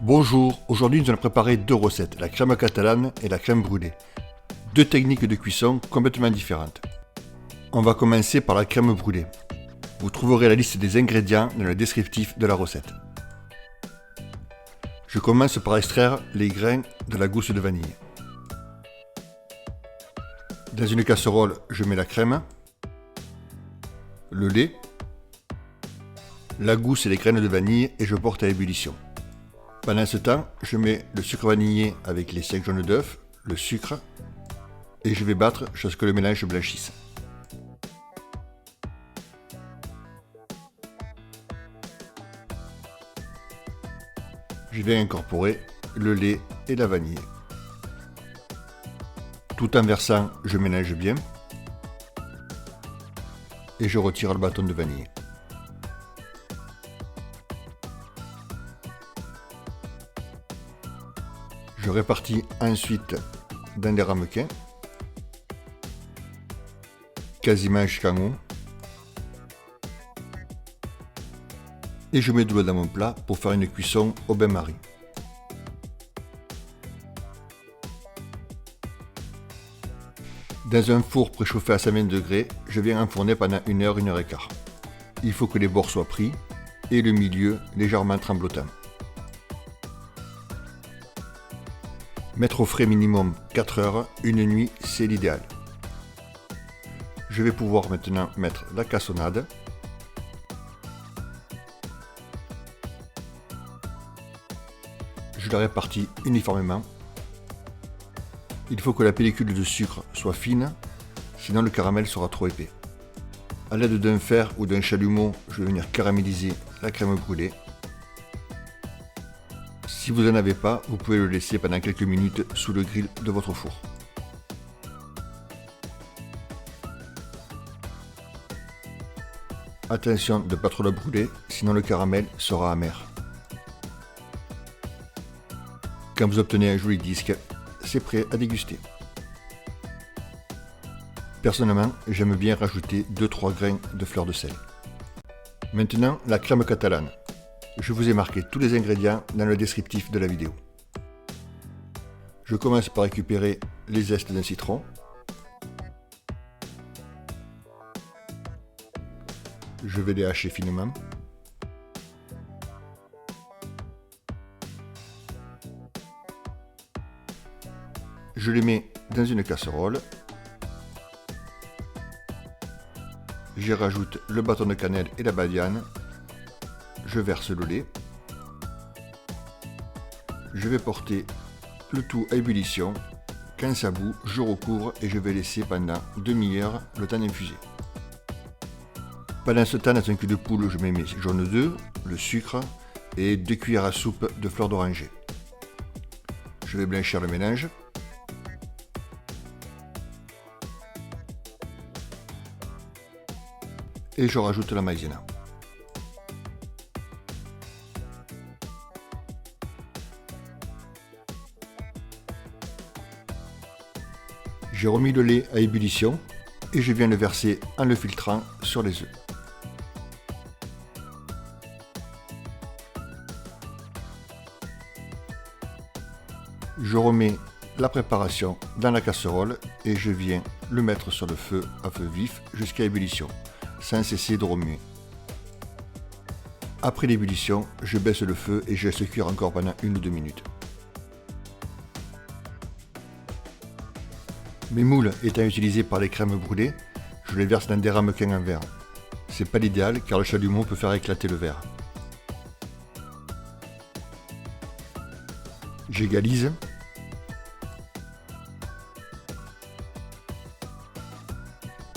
Bonjour, aujourd'hui nous allons préparer deux recettes, la crème catalane et la crème brûlée. Deux techniques de cuisson complètement différentes. On va commencer par la crème brûlée. Vous trouverez la liste des ingrédients dans le descriptif de la recette. Je commence par extraire les grains de la gousse de vanille. Dans une casserole, je mets la crème, le lait, la gousse et les graines de vanille et je porte à ébullition. Pendant ce temps, je mets le sucre vanillé avec les 5 jaunes d'œufs, le sucre, et je vais battre jusqu'à ce que le mélange blanchisse. Je vais incorporer le lait et la vanille. Tout en versant, je mélange bien et je retire le bâton de vanille. Je répartis ensuite dans des ramequins, quasiment jusqu'en haut, et je mets de l'eau dans mon plat pour faire une cuisson au bain-marie. Dans un four préchauffé à 120 degrés, je viens enfourner pendant 1 heure, 1 heure et quart. Il faut que les bords soient pris et le milieu légèrement tremblotant. Mettre au frais minimum 4 heures, une nuit, c'est l'idéal. Je vais pouvoir maintenant mettre la cassonade. Je la répartis uniformément. Il faut que la pellicule de sucre soit fine, sinon le caramel sera trop épais. A l'aide d'un fer ou d'un chalumeau, je vais venir caraméliser la crème brûlée. Si vous n'en avez pas, vous pouvez le laisser pendant quelques minutes sous le grill de votre four. Attention de ne pas trop la brûler, sinon le caramel sera amer. Quand vous obtenez un joli disque, c'est prêt à déguster. Personnellement, j'aime bien rajouter 2-3 grains de fleur de sel. Maintenant, la crème catalane. Je vous ai marqué tous les ingrédients dans le descriptif de la vidéo. Je commence par récupérer les zestes d'un citron. Je vais les hacher finement. Je les mets dans une casserole. J'y rajoute le bâton de cannelle et la badiane. Je verse le lait. Je vais porter le tout à ébullition. Quand ça bout, je recouvre et je vais laisser pendant demi-heure le temps d'infuser. Pendant ce temps, dans un cul de poule, je mets mes jaunes d'œufs, le sucre et 2 cuillères à soupe de fleur d'oranger. Je vais blanchir le mélange. Et je rajoute la maïzena. J'ai remis le lait à ébullition et je viens le verser en le filtrant sur les œufs. Je remets la préparation dans la casserole et je viens le mettre sur le feu à feu vif jusqu'à ébullition, sans cesser de remuer. Après l'ébullition, je baisse le feu et je laisse cuire encore pendant 1 ou 2 minutes. Mes moules étant utilisés par les crèmes brûlées, je les verse dans des ramequins en verre. C'est pas l'idéal car le chalumeau peut faire éclater le verre. J'égalise.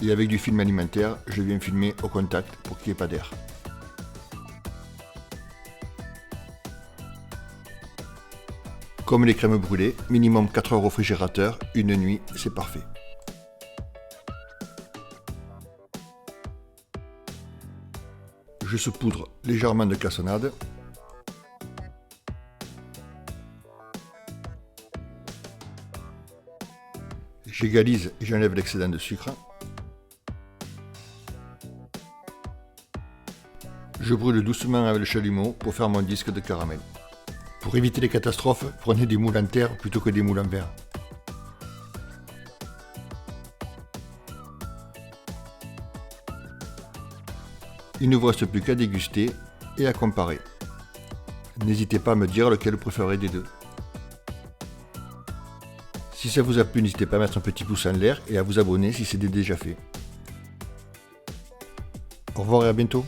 Et avec du film alimentaire, je viens filmer au contact pour qu'il n'y ait pas d'air. Comme les crèmes brûlées, minimum 4 heures au réfrigérateur, une nuit, c'est parfait. Je saupoudre légèrement de cassonade. J'égalise et j'enlève l'excédent de sucre. Je brûle doucement avec le chalumeau pour faire mon disque de caramel. Pour éviter les catastrophes, prenez des moules en terre plutôt que des moules en verre. Il ne vous reste plus qu'à déguster et à comparer. N'hésitez pas à me dire lequel vous préférez des deux. Si ça vous a plu, n'hésitez pas à mettre un petit pouce en l'air et à vous abonner si c'est déjà fait. Au revoir et à bientôt.